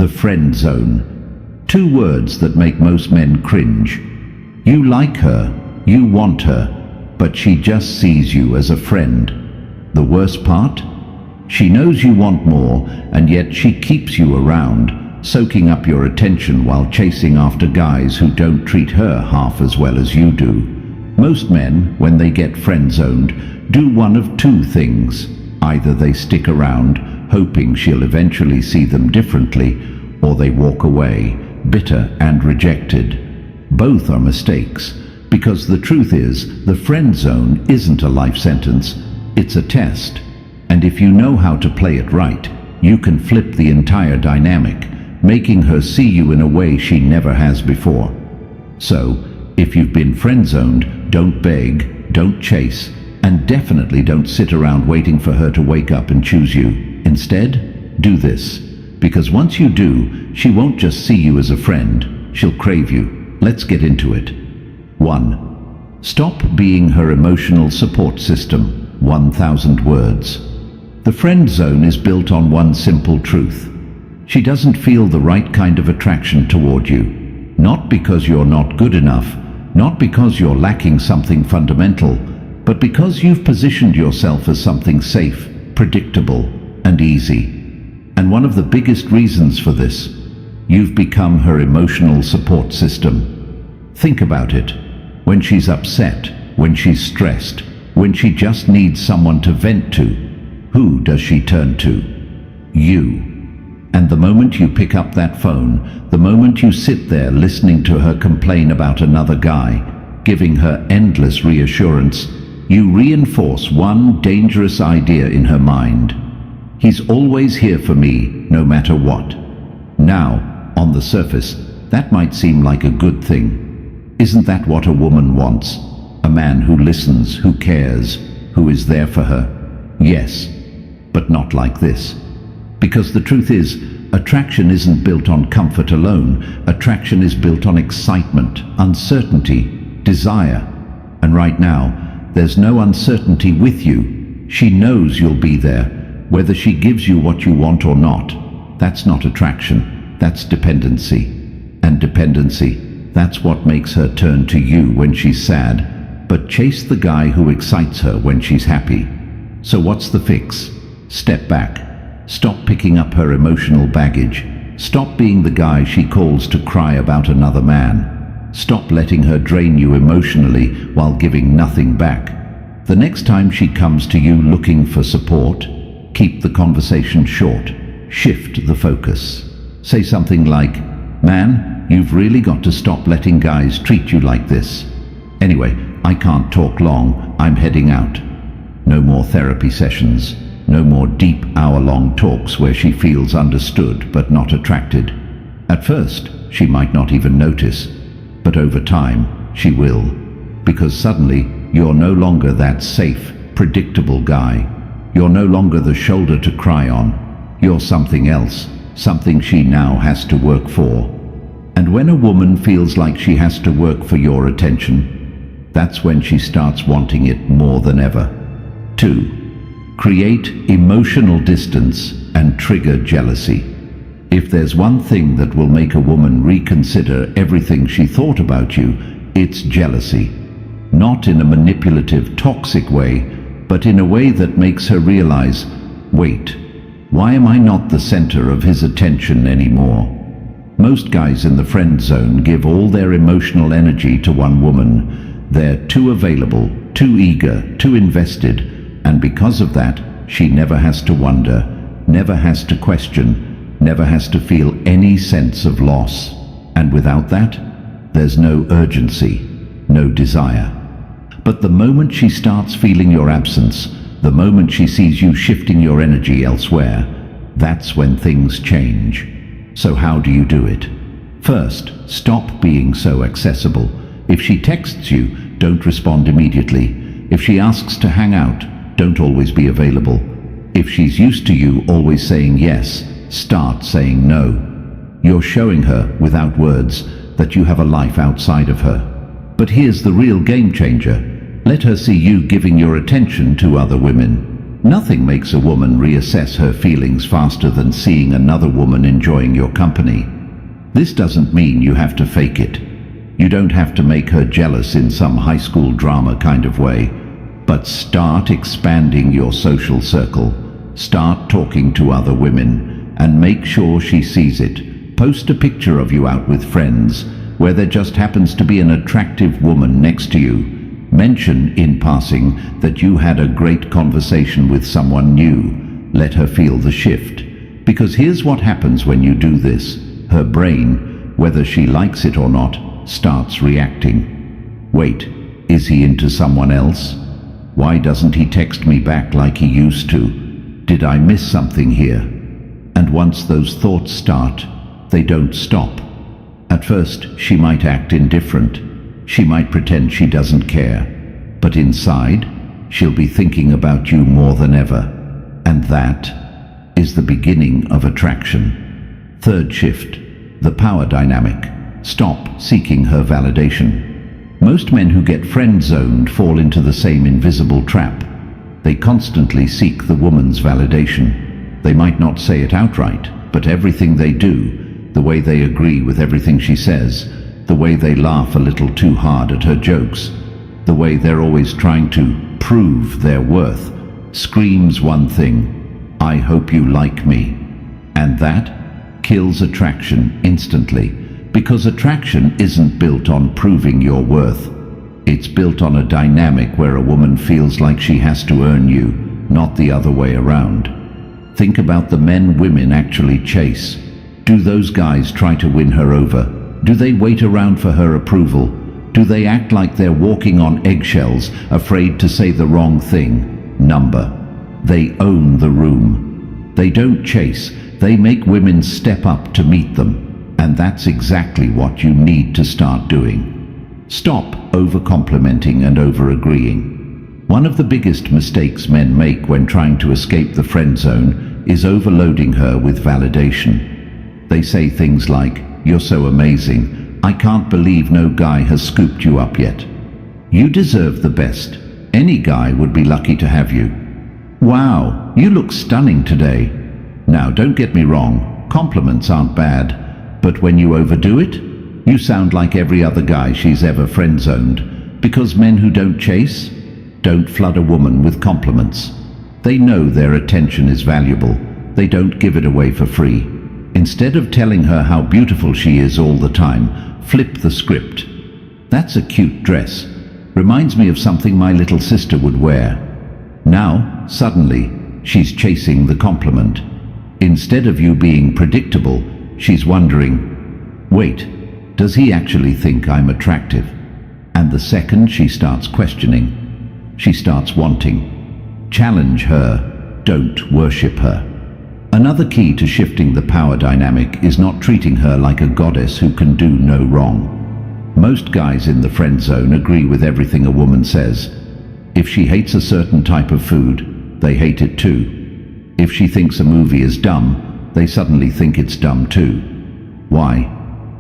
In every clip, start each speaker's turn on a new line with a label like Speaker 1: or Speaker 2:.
Speaker 1: the friend zone. Two words that make most men cringe. You like her, you want her, but she just sees you as a friend. The worst part? She knows you want more, and yet she keeps you around, soaking up your attention while chasing after guys who don't treat her half as well as you do. Most men, when they get friend-zoned, do one of two things. Either they stick around, hoping she'll eventually see them differently, or they walk away, bitter and rejected. Both are mistakes, because the truth is, the friend zone isn't a life sentence, it's a test. And if you know how to play it right, you can flip the entire dynamic, making her see you in a way she never has before. So, if you've been friend-zoned, don't beg, don't chase, and definitely don't sit around waiting for her to wake up and choose you. Instead, do this. Because once you do, she won't just see you as a friend, she'll crave you. Let's get into it. 1. Stop being her emotional support system. 1,000 words. The friend zone is built on one simple truth. She doesn't feel the right kind of attraction toward you. Not because you're not good enough, not because you're lacking something fundamental, but because you've positioned yourself as something safe, predictable, and easy. And one of the biggest reasons for this, you've become her emotional support system. Think about it. When she's upset, when she's stressed, when she just needs someone to vent to, who does she turn to? You. And the moment you pick up that phone, the moment you sit there listening to her complain about another guy, giving her endless reassurance, you reinforce one dangerous idea in her mind. He's always here for me, no matter what. Now, on the surface, that might seem like a good thing. Isn't that what a woman wants? A man who listens, who cares, who is there for her? Yes, but not like this. Because the truth is, attraction isn't built on comfort alone. Attraction is built on excitement, uncertainty, desire. And right now, there's no uncertainty with you. She knows you'll be there, whether she gives you what you want or not. That's not attraction, that's dependency. And dependency, that's what makes her turn to you when she's sad, but chase the guy who excites her when she's happy. So what's the fix? Step back. Stop picking up her emotional baggage. Stop being the guy she calls to cry about another man. Stop letting her drain you emotionally while giving nothing back. The next time she comes to you looking for support, keep the conversation short. Shift the focus. Say something like, "Man, you've really got to stop letting guys treat you like this. Anyway, I can't talk long, I'm heading out." No more therapy sessions. No more deep hour-long talks where she feels understood but not attracted. At first, she might not even notice, but over time, she will. Because suddenly, you're no longer that safe, predictable guy. You're no longer the shoulder to cry on. You're something else, something she now has to work for. And when a woman feels like she has to work for your attention, that's when she starts wanting it more than ever. 2. Create emotional distance and trigger jealousy. If there's one thing that will make a woman reconsider everything she thought about you, it's jealousy. Not in a manipulative, toxic way, but in a way that makes her realize, wait, why am I not the center of his attention anymore? Most guys in the friend zone give all their emotional energy to one woman. They're too available, too eager, too invested, and because of that, she never has to wonder, never has to question, never has to feel any sense of loss. And without that, there's no urgency, no desire. But the moment she starts feeling your absence, the moment she sees you shifting your energy elsewhere, that's when things change. So how do you do it? First, stop being so accessible. If she texts you, don't respond immediately. If she asks to hang out, don't always be available. If she's used to you always saying yes, start saying no. You're showing her, without words, that you have a life outside of her. But here's the real game changer. Let her see you giving your attention to other women. Nothing makes a woman reassess her feelings faster than seeing another woman enjoying your company. This doesn't mean you have to fake it. You don't have to make her jealous in some high school drama kind of way. But start expanding your social circle. Start talking to other women and make sure she sees it. Post a picture of you out with friends where there just happens to be an attractive woman next to you. Mention in passing that you had a great conversation with someone new. Let her feel the shift. Because here's what happens when you do this. Her brain, whether she likes it or not, starts reacting. Wait, is he into someone else? Why doesn't he text me back like he used to? Did I miss something here? And once those thoughts start, they don't stop. At first, she might act indifferent. She might pretend she doesn't care. But inside, she'll be thinking about you more than ever. And that is the beginning of attraction. Third shift, the power dynamic. Stop seeking her validation. Most men who get friend-zoned fall into the same invisible trap. They constantly seek the woman's validation. They might not say it outright, but everything they do, the way they agree with everything she says, the way they laugh a little too hard at her jokes, the way they're always trying to prove their worth, screams one thing: I hope you like me. And that kills attraction instantly, because attraction isn't built on proving your worth. It's built on a dynamic where a woman feels like she has to earn you, not the other way around. Think about the men women actually chase. Do those guys try to win her over? Do they wait around for her approval? Do they act like they're walking on eggshells, afraid to say the wrong thing? Number. They own the room. They don't chase. They make women step up to meet them. And that's exactly what you need to start doing. Stop over-complimenting and over-agreeing. One of the biggest mistakes men make when trying to escape the friend zone is overloading her with validation. They say things like, "You're so amazing. I can't believe no guy has scooped you up yet. You deserve the best. Any guy would be lucky to have you. Wow, you look stunning today." Now, don't get me wrong, compliments aren't bad, but when you overdo it, you sound like every other guy she's ever friend-zoned, because men who don't chase don't flood a woman with compliments. They know their attention is valuable. They don't give it away for free. Instead of telling her how beautiful she is all the time, flip the script. "That's a cute dress. Reminds me of something my little sister would wear." Now, suddenly, she's chasing the compliment. Instead of you being predictable, she's wondering, wait, does he actually think I'm attractive? And the second she starts questioning, she starts wanting. Challenge her, don't worship her. Another key to shifting the power dynamic is not treating her like a goddess who can do no wrong. Most guys in the friend zone agree with everything a woman says. If she hates a certain type of food, they hate it too. If she thinks a movie is dumb, they suddenly think it's dumb too. Why?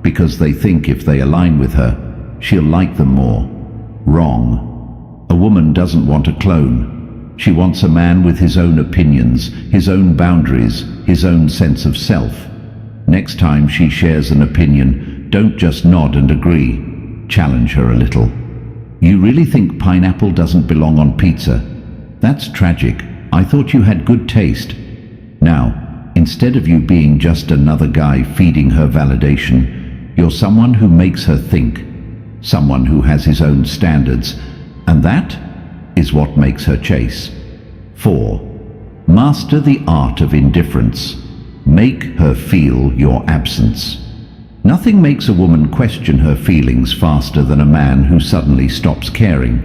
Speaker 1: Because they think if they align with her, she'll like them more. Wrong. A woman doesn't want a clone. She wants a man with his own opinions, his own boundaries, his own sense of self. Next time she shares an opinion, don't just nod and agree. Challenge her a little. "You really think pineapple doesn't belong on pizza? That's tragic. I thought you had good taste." Now, instead of you being just another guy feeding her validation, you're someone who makes her think, someone who has his own standards, and that is what makes her chase. 4. Master the art of indifference. Make her feel your absence. Nothing makes a woman question her feelings faster than a man who suddenly stops caring.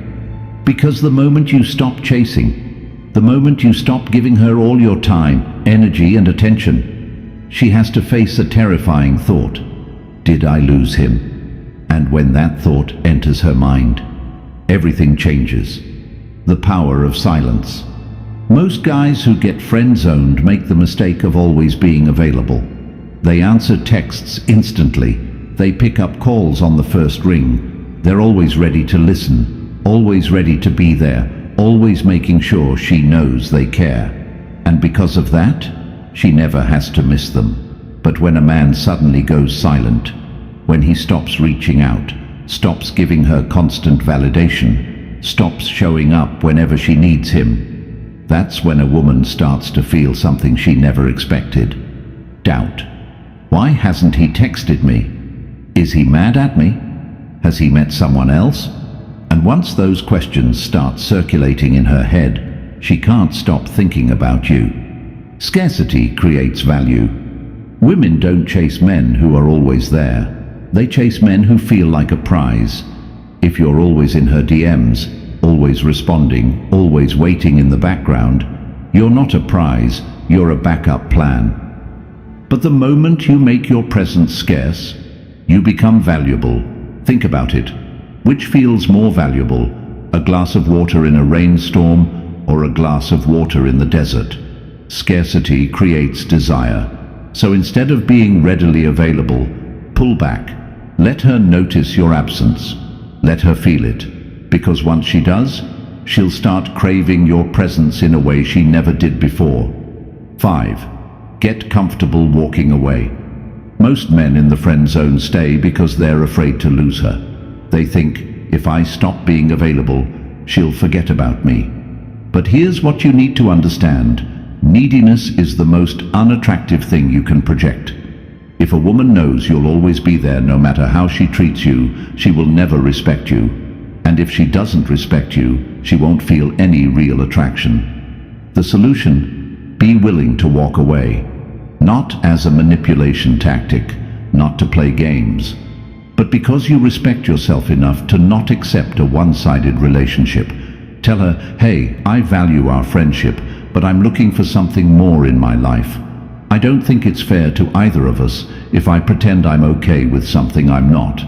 Speaker 1: Because the moment you stop chasing, the moment you stop giving her all your time, energy and attention, she has to face a terrifying thought. Did I lose him? And when that thought enters her mind, everything changes. The power of silence. Most guys who get friend-zoned make the mistake of always being available. They answer texts instantly. They pick up calls on the first ring. They're always ready to listen, always ready to be there, always making sure she knows they care. And because of that, she never has to miss them. But when a man suddenly goes silent, when he stops reaching out, stops giving her constant validation, stops showing up whenever she needs him, that's when a woman starts to feel something she never expected. Doubt. Why hasn't he texted me? Is he mad at me? Has he met someone else? And once those questions start circulating in her head, she can't stop thinking about you. Scarcity creates value. Women don't chase men who are always there. They chase men who feel like a prize. If you're always in her DMs, always responding, always waiting in the background, you're not a prize, you're a backup plan. But the moment you make your presence scarce, you become valuable. Think about it. Which feels more valuable, a glass of water in a rainstorm or a glass of water in the desert? Scarcity creates desire. So instead of being readily available, pull back. Let her notice your absence. Let her feel it. Because once she does, she'll start craving your presence in a way she never did before. 5. Get comfortable walking away. Most men in the friend zone stay because they're afraid to lose her. They think, if I stop being available, she'll forget about me. But here's what you need to understand. Neediness is the most unattractive thing you can project. If a woman knows you'll always be there no matter how she treats you, she will never respect you. And if she doesn't respect you, she won't feel any real attraction. The solution? Be willing to walk away. Not as a manipulation tactic, not to play games, but because you respect yourself enough to not accept a one-sided relationship. Tell her, hey, I value our friendship, but I'm looking for something more in my life. I don't think it's fair to either of us if I pretend I'm okay with something I'm not.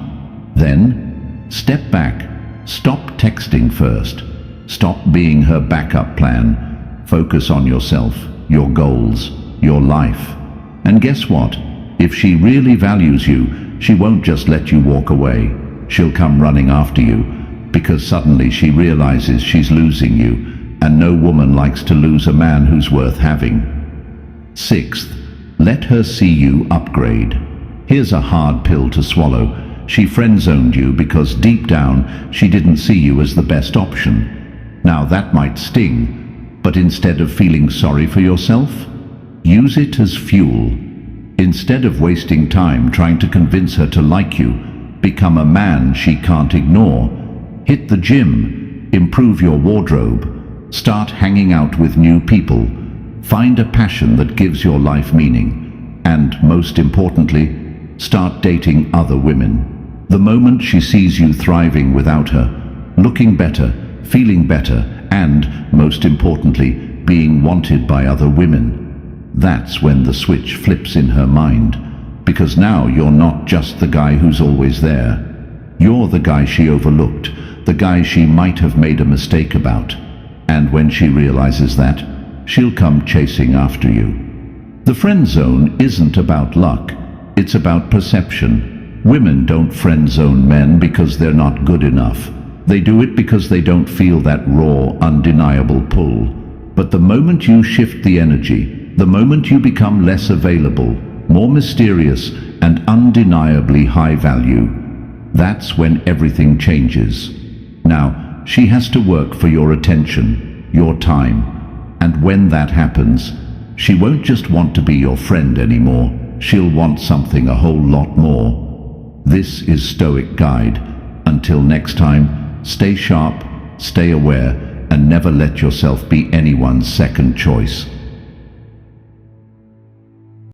Speaker 1: Then, step back. Stop texting first. Stop being her backup plan. Focus on yourself, your goals, your life. And guess what? If she really values you, she won't just let you walk away. She'll come running after you, because suddenly she realizes she's losing you, and no woman likes to lose a man who's worth having. 6th, let her see you upgrade. Here's a hard pill to swallow. She friend-zoned you because deep down she didn't see you as the best option. Now that might sting, but instead of feeling sorry for yourself, use it as fuel. Instead of wasting time trying to convince her to like you, become a man she can't ignore. Hit the gym, improve your wardrobe, start hanging out with new people, find a passion that gives your life meaning, and most importantly, start dating other women. The moment she sees you thriving without her, looking better, feeling better, and, most importantly, being wanted by other women, that's when the switch flips in her mind, because now you're not just the guy who's always there. You're the guy she overlooked, the guy she might have made a mistake about. And when she realizes that, she'll come chasing after you. The friend zone isn't about luck, it's about perception. Women don't friend zone men because they're not good enough. They do it because they don't feel that raw, undeniable pull. But the moment you shift the energy, the moment you become less available, more mysterious, and undeniably high value, that's when everything changes. Now, she has to work for your attention, your time, and when that happens, she won't just want to be your friend anymore, she'll want something a whole lot more. This is Stoic Guide. Until next time, stay sharp, stay aware, and never let yourself be anyone's second choice.